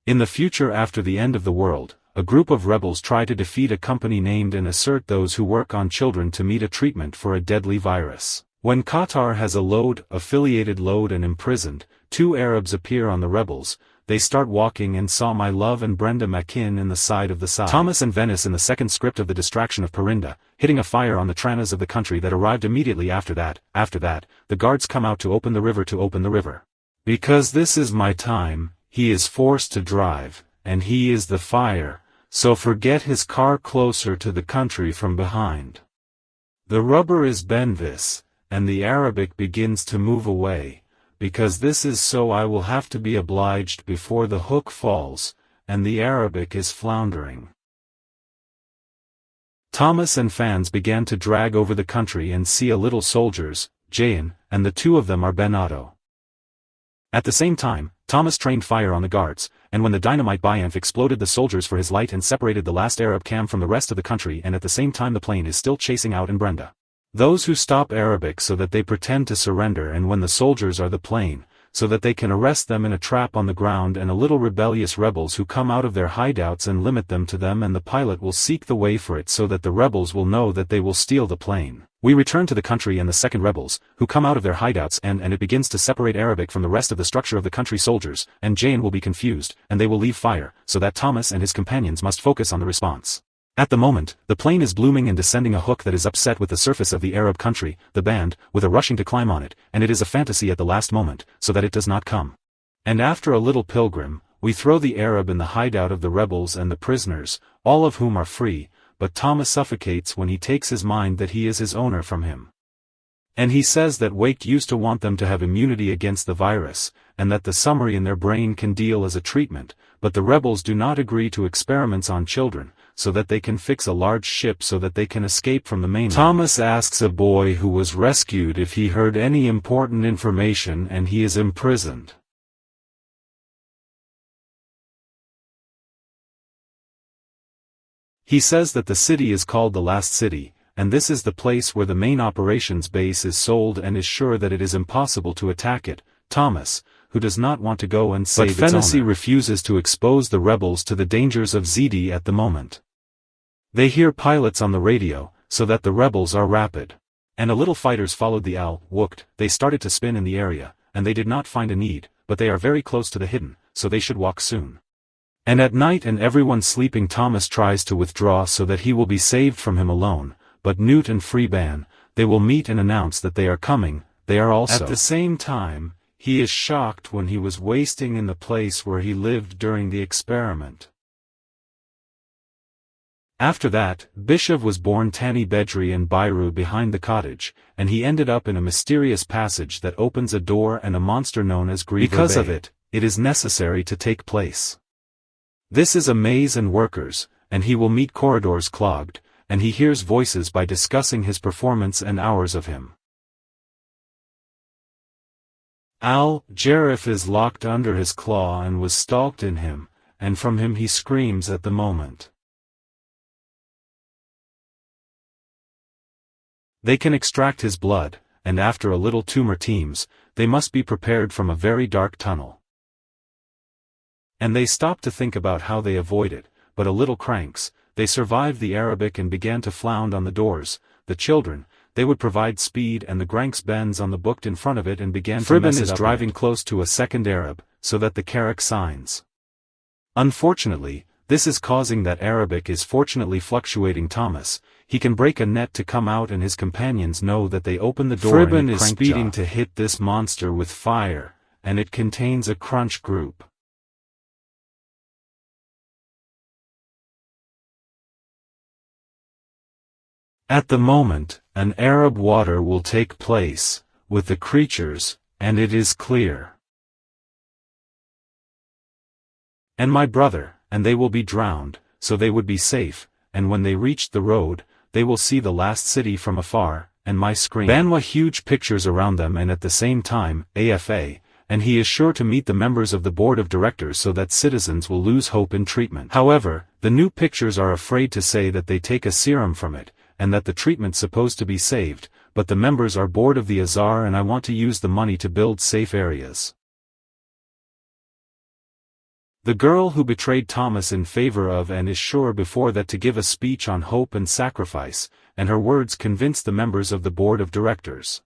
In the future after the end of the world, a group of rebels try to defeat a company named and assert those who work on children to meet a treatment for a deadly virus. When Qatar has a affiliated load and imprisoned, two Arabs appear on the rebels. They start walking and saw my love and Brenda Makin in the side of the side. Thomas and Venice in the second script of The Distraction of Perinda, hitting a fire on the tranas of the country that arrived immediately after that, the guards come out to open the river. Because this is my time, he is forced to drive, and he is the fire, so forget his car closer to the country from behind. The rubber is Benvis, and the Arabic begins to move away. Because this is so I will have to be obliged before the hook falls, and the Arabic is floundering. Thomas and fans began to drag over the country and see a little soldiers, Jayan, and the two of them are Benato. At the same time, Thomas trained fire on the guards, and when the dynamite Bianf exploded the soldiers for his light and separated the last Arab camp from the rest of the country, and at the same time the plane is still chasing out in Brenda. Those who stop Arabic so that they pretend to surrender, and when the soldiers are the plane, so that they can arrest them in a trap on the ground, and a little rebellious rebels who come out of their hideouts and limit them to them, and the pilot will seek the way for it so that the rebels will know that they will steal the plane. We return to the country and the second rebels, who come out of their hideouts, and it begins to separate Arabic from the rest of the structure of the country soldiers, and Jayan will be confused, and they will leave fire, so that Thomas and his companions must focus on the response. At the moment, the plane is blooming and descending a hook that is upset with the surface of the Arab country, the band, with a rushing to climb on it, and it is a fantasy at the last moment, so that it does not come. And after a little pilgrim, we throw the Arab in the hideout of the rebels and the prisoners, all of whom are free, but Thomas suffocates when he takes his mind that he is his owner from him. And he says that Wake used to want them to have immunity against the virus, and that the summary in their brain can deal as a treatment, but the rebels do not agree to experiments on children, so that they can fix a large ship so that they can escape from the mainland. Thomas asks a boy who was rescued if he heard any important information, and he is imprisoned. He says that the city is called the Last City, and this is the place where the main operations base is sold, and is sure that it is impossible to attack it. Thomas, who does not want to go and save its owner. But Fennessy refuses to expose the rebels to the dangers of Zidi at the moment. They hear pilots on the radio, so that the rebels are rapid. And a little fighters followed the Al-Wuqt. They started to spin in the area, and they did not find a need, but they are very close to the hidden, so they should walk soon. And at night, and everyone sleeping, Thomas tries to withdraw so that he will be saved from him alone, but Newt and Freeban, they will meet and announce that they are coming. They are also. At the same time, he is shocked when he was wasting in the place where he lived during the experiment. After that, Bishav was born Tani Bedri and Bairu behind the cottage, and he ended up in a mysterious passage that opens a door and a monster known as Griever. Because of it, it is necessary to take place. This is a maze and workers, and he will meet corridors clogged, and he hears voices by discussing his performance and hours of him. Al-Jarif is locked under his claw and was stalked in him, and from him he screams at the moment. They can extract his blood, and after a little tumor teams, they must be prepared from a very dark tunnel. And they stop to think about how they avoid it, but a little cranks, they survived the Arabic and began to flound on the doors. The children, they would provide speed, and the Granks bends on the booked in front of it and began to mess it up. Is driving close to a second Arab, so that the Carrack signs. Unfortunately, this is causing that Arabic is fortunately fluctuating Thomas. He can break a net to come out, and his companions know that they open the door. Fribben is speeding to hit this monster with fire, and it contains a crunch group. At the moment, an Arab water will take place, with the creatures, and it is clear. And my brother, and they will be drowned, so they would be safe, and when they reached the road, they will see the last city from afar, and my screen. Banwa huge pictures around them, and at the same time, AFA, and he is sure to meet the members of the board of directors so that citizens will lose hope in treatment. However, the new pictures are afraid to say that they take a serum from it, and that the treatment's supposed to be saved, but the members are bored of the Azar, and I want to use the money to build safe areas. The girl who betrayed Thomas in favor of and is sure before that to give a speech on hope and sacrifice, and her words convince the members of the board of directors.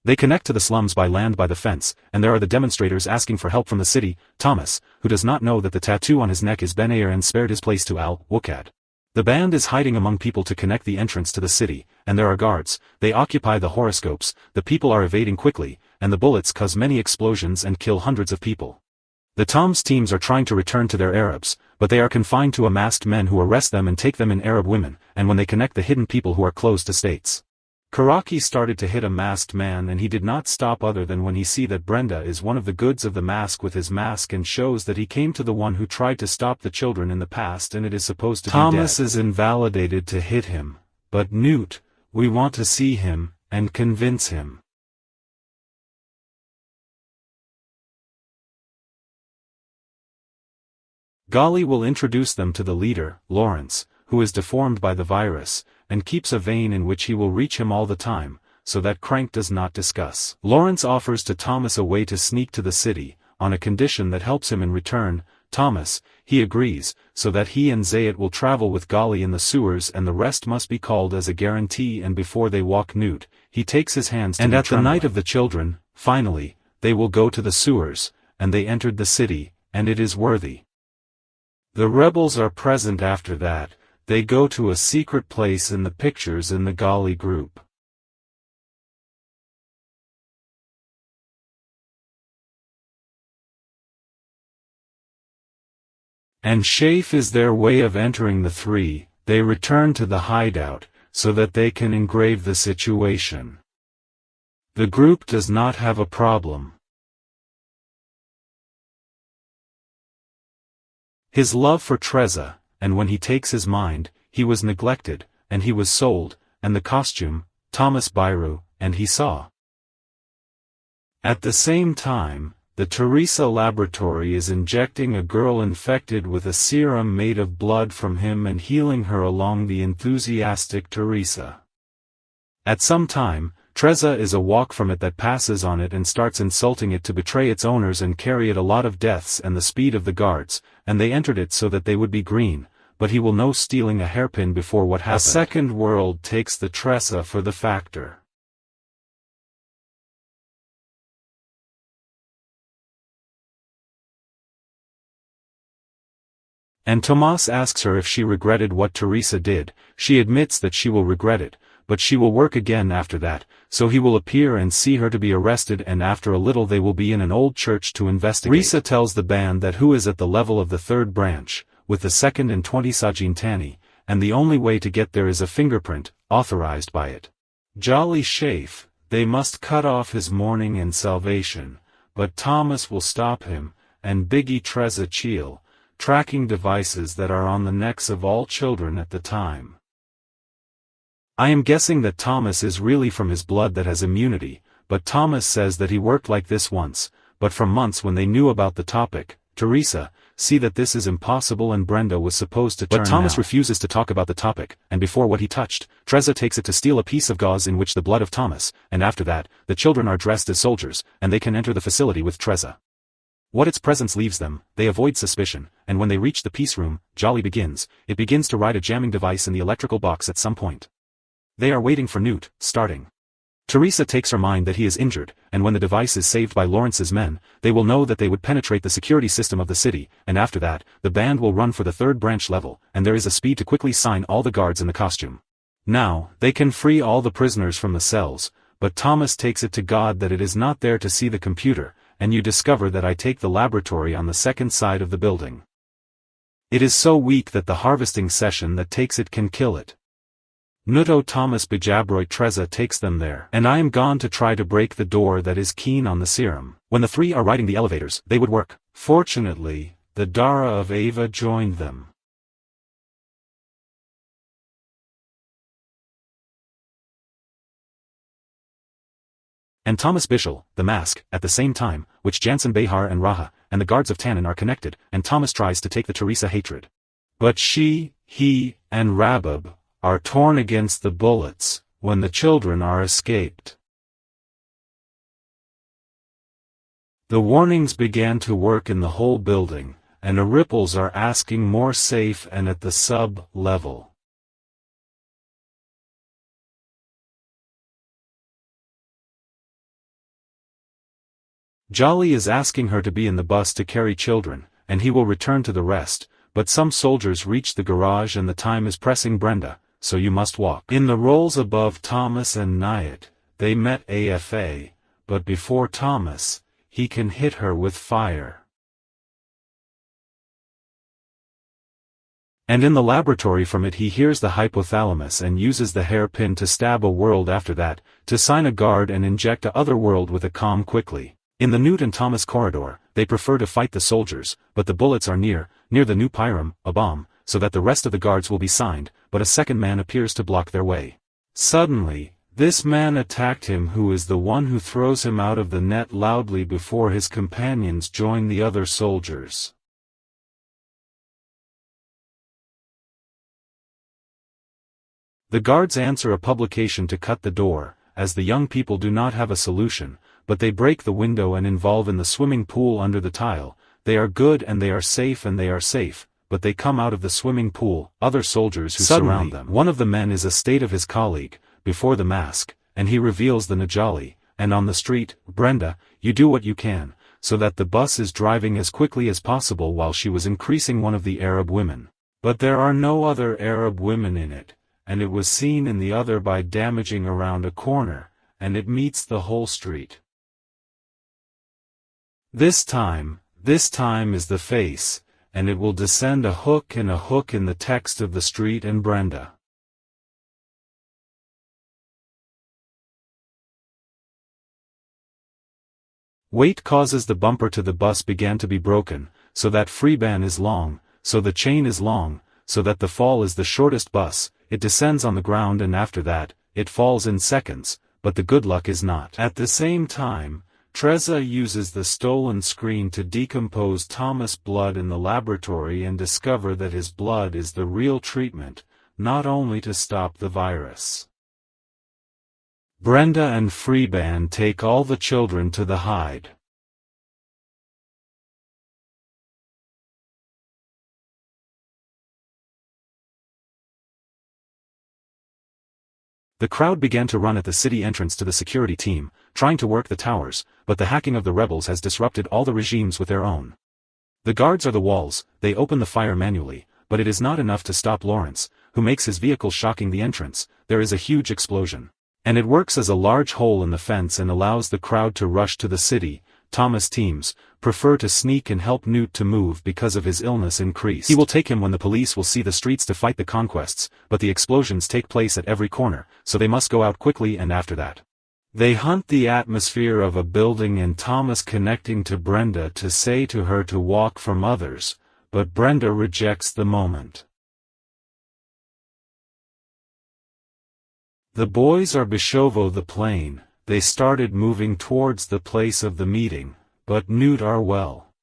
They connect to the slums by land by the fence, and there are the demonstrators asking for help from the city. Thomas, who does not know that the tattoo on his neck is Ben Ayer and spared his place to Al-WCKD. The band is hiding among people to connect the entrance to the city, and there are guards. They occupy the horoscopes, the people are evading quickly, and the bullets cause many explosions and kill hundreds of people. The Tom's teams are trying to return to their Arabs, but they are confined to masked men who arrest them and take them in Arab women, and when they connect the hidden people who are close to states. Karaki started to hit a masked man and he did not stop other than when he see that Brenda is one of the goods of the mask with his mask and shows that he came to the one who tried to stop the children in the past and it is supposed to be dead. Thomas is invalidated to hit him, but Newt, we want to see him, and convince him. Golly will introduce them to the leader, Lawrence, who is deformed by the virus, and keeps a vein in which he will reach him all the time, so that Crank does not discuss. Lawrence offers to Thomas a way to sneak to the city, on a condition that helps him in return. Thomas, he agrees, so that he and Zayat will travel with Golly in the sewers and the rest must be called as a guarantee and before they walk Newt, he takes his hands to and at the night of the children, finally, they will go to the sewers, and they entered the city, and it is worthy. The rebels are present after that. They go to a secret place in the pictures in the Golly group. And Shafe is their way of entering the three. They return to the hideout, so that they can engrave the situation. The group does not have a problem. His love for Treza, and when he takes his mind, he was neglected, and he was sold, and the costume, Thomas Bairu, and he saw. At the same time, the Teresa laboratory is injecting a girl infected with a serum made of blood from him and healing her along the enthusiastic Teresa. At some time, Treza is a walk from it that passes on it and starts insulting it to betray its owners and carry it a lot of deaths and the speed of the guards, and they entered it so that they would be green, but he will know stealing a hairpin before what happened. A second world takes the Treza for the factor. And Tomas asks her if she regretted what Teresa did. She admits that she will regret it, but she will work again after that, so he will appear and see her to be arrested and after a little they will be in an old church to investigate. Risa tells the band that who is at the level of the third branch, with the second and 20 Sajin Tani, and the only way to get there is a fingerprint, authorized by it. Jolly Shafe, they must cut off his mourning and salvation, but Thomas will stop him, and Biggie Treza Cheel, tracking devices that are on the necks of all children at the time. I am guessing that Thomas is really from his blood that has immunity, but Thomas says that he worked like this once, but from months when they knew about the topic. Teresa, see that this is impossible and Brenda was supposed to turn But Thomas refuses to talk about the topic, and before what he touched, Treza takes it to steal a piece of gauze in which the blood of Thomas, and after that, the children are dressed as soldiers, and they can enter the facility with Treza. What its presence leaves them, they avoid suspicion, and when they reach the peace room, Jolly begins. It begins to ride a jamming device in the electrical box at some point. They are waiting for Newt, starting. Teresa takes her mind that he is injured, and when the device is saved by Lawrence's men, they will know that they would penetrate the security system of the city, and after that, the band will run for the third branch level, and there is a speed to quickly sign all the guards in the costume. Now, they can free all the prisoners from the cells, but Thomas takes it to God that it is not there to see the computer, and you discover that I take the laboratory on the second side of the building. It is so weak that the harvesting session that takes it can kill it. Nuto Thomas Bijabroy Treza takes them there, and I am gone to try to break the door that is keen on the serum. When the three are riding the elevators, they would work. Fortunately, the Dara of Ava joined them. And Thomas Bishel, the mask, at the same time, which Jansen Behar and Raha, and the guards of Tannen are connected, and Thomas tries to take the Teresa hatred. But she, he, and Rabab are torn against the bullets, when the children are escaped. The warnings began to work in the whole building, and the ripples are asking more safe and at the sub-level. Jolly is asking her to be in the bus to carry children, and he will return to the rest, but some soldiers reach the garage and the time is pressing. Brenda, so you must walk. In the roles above Thomas and Nyatt, they met AFA, but before Thomas, he can hit her with fire. And in the laboratory from it he hears the hypothalamus and uses the hairpin to stab a world after that, to sign a guard and inject a other world with a calm quickly. In the Newt and Thomas corridor, they prefer to fight the soldiers, but the bullets are near the new Pyram, a bomb, so that the rest of the guards will be signed, but a second man appears to block their way. Suddenly, this man attacked him who is the one who throws him out of the net loudly before his companions join the other soldiers. The guards answer a publication to cut the door, as the young people do not have a solution, but they break the window and involve in the swimming pool under the tile. They are good and they are safe, but they come out of the swimming pool, other soldiers who surround them. One of the men is a state of his colleague, before the mask, and he reveals the Najali, and on the street, Brenda, you do what you can, so that the bus is driving as quickly as possible while she was increasing one of the Arab women. But there are no other Arab women in it, and it was seen in the other by damaging around a corner, and it meets the whole street. This time is the face, and it will descend a hook in the text of the street and Brenda. Weight causes the bumper to the bus began to be broken, so that freeband is long, so the chain is long, so that the fall is the shortest bus, it descends on the ground and after that, it falls in seconds, but the good luck is not. At the same time, Treza uses the stolen screen to decompose Thomas' blood in the laboratory and discover that his blood is the real treatment, not only to stop the virus. Brenda and Freeband take all the children to the hide. The crowd began to run at the city entrance to the security team, trying to work the towers, but the hacking of the rebels has disrupted all the regimes with their own. The guards are the walls, they open the fire manually, but it is not enough to stop Lawrence, who makes his vehicle shocking the entrance. There is a huge explosion. And it works as a large hole in the fence and allows the crowd to rush to the city. Thomas' teams prefer to sneak and help Newt to move because of his illness increased. He will take him when the police will see the streets to fight the conquests, but the explosions take place at every corner, so they must go out quickly and after that. They hunt the atmosphere of a building and Thomas connecting to Brenda to say to her to walk from others, but Brenda rejects the moment. The boys are Bishovo the plane. They started moving towards the place of the meeting, but Newt are well.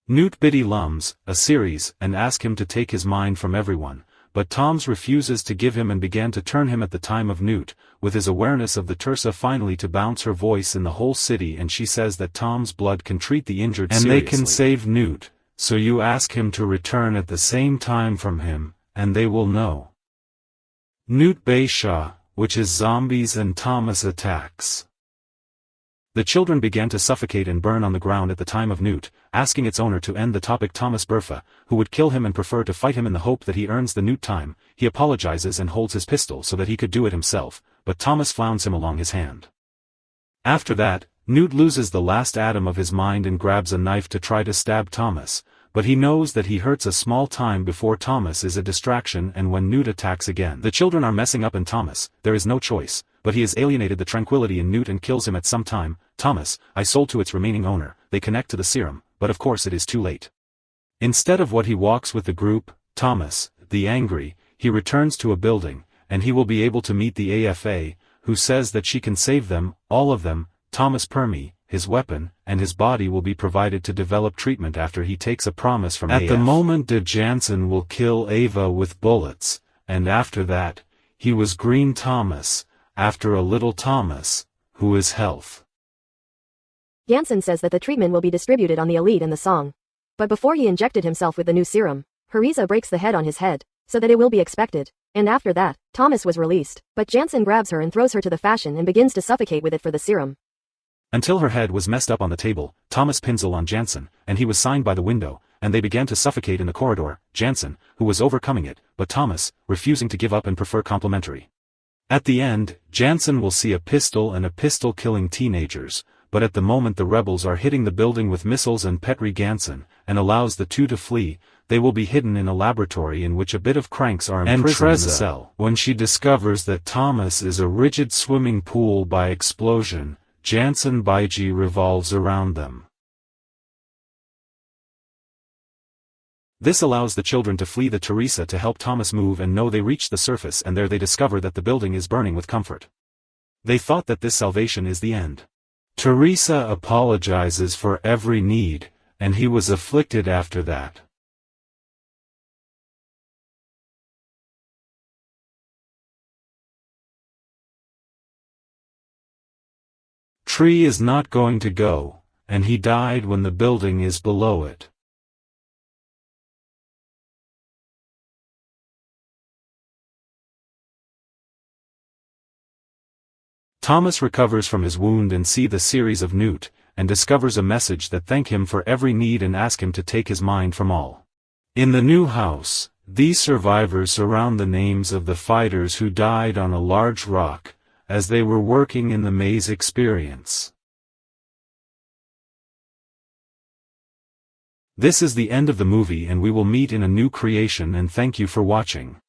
Newt biddy Lums, a series, and ask him to take his mind from everyone, but Toms refuses to give him and began to turn him at the time of Newt, with his awareness of the Tursa finally to bounce her voice in the whole city and she says that Tom's blood can treat the injured seriously. And they can save Newt, so you ask him to return at the same time from him, and they will know. Newt Bayshaw, which is zombies and Thomas attacks. The children began to suffocate and burn on the ground at the time of Newt, asking its owner to end the topic. Thomas Bertha, who would kill him and prefer to fight him in the hope that he earns the Newt time, he apologizes and holds his pistol so that he could do it himself, but Thomas flounds him along his hand. After that, Newt loses the last atom of his mind and grabs a knife to try to stab Thomas, but he knows that he hurts a small time before Thomas is a distraction and when Newt attacks again. The children are messing up and Thomas, there is no choice, but he has alienated the tranquility in Newt and kills him at some time. Thomas, I sold to its remaining owner. They connect to the serum, but of course it is too late. Instead of what he walks with the group, Thomas, the angry, he returns to a building, and he will be able to meet the AFA, who says that she can save them, all of them, Thomas Permy, his weapon, and his body will be provided to develop treatment after he takes a promise from AF. At the moment De Jansen will kill Ava with bullets, and after that, he was Green Thomas, after a little Thomas, who is health. Jansen says that the treatment will be distributed on the elite in the song. But before he injected himself with the new serum, Harisa breaks the head on his head, so that it will be expected. And after that, Thomas was released, but Jansen grabs her and throws her to the fashion and begins to suffocate with it for the serum. Until her head was messed up on the table, Thomas Pinsel on Jansen, and he was signed by the window, and they began to suffocate in the corridor, Jansen, who was overcoming it, but Thomas, refusing to give up and prefer complimentary. At the end, Jansen will see a pistol and a pistol killing teenagers, but at the moment the rebels are hitting the building with missiles and Petri Jansen, and allows the two to flee, they will be hidden in a laboratory in which a bit of cranks are imprisoned in the cell. When she discovers that Thomas is a rigid swimming pool by explosion, Jansen Baiji revolves around them. This allows the children to flee the Teresa to help Thomas move and know they reach the surface, and there they discover that the building is burning with comfort. They thought that this salvation is the end. Teresa apologizes for every need, and he was afflicted after that. Tree is not going to go, and he died when the building is below it. Thomas recovers from his wound and sees the series of Newt, and discovers a message that thank him for every need and ask him to take his mind from all. In the new house, these survivors surround the names of the fighters who died on a large rock, as they were working in the maze experience. This is the end of the movie, and we will meet in a new creation, and thank you for watching.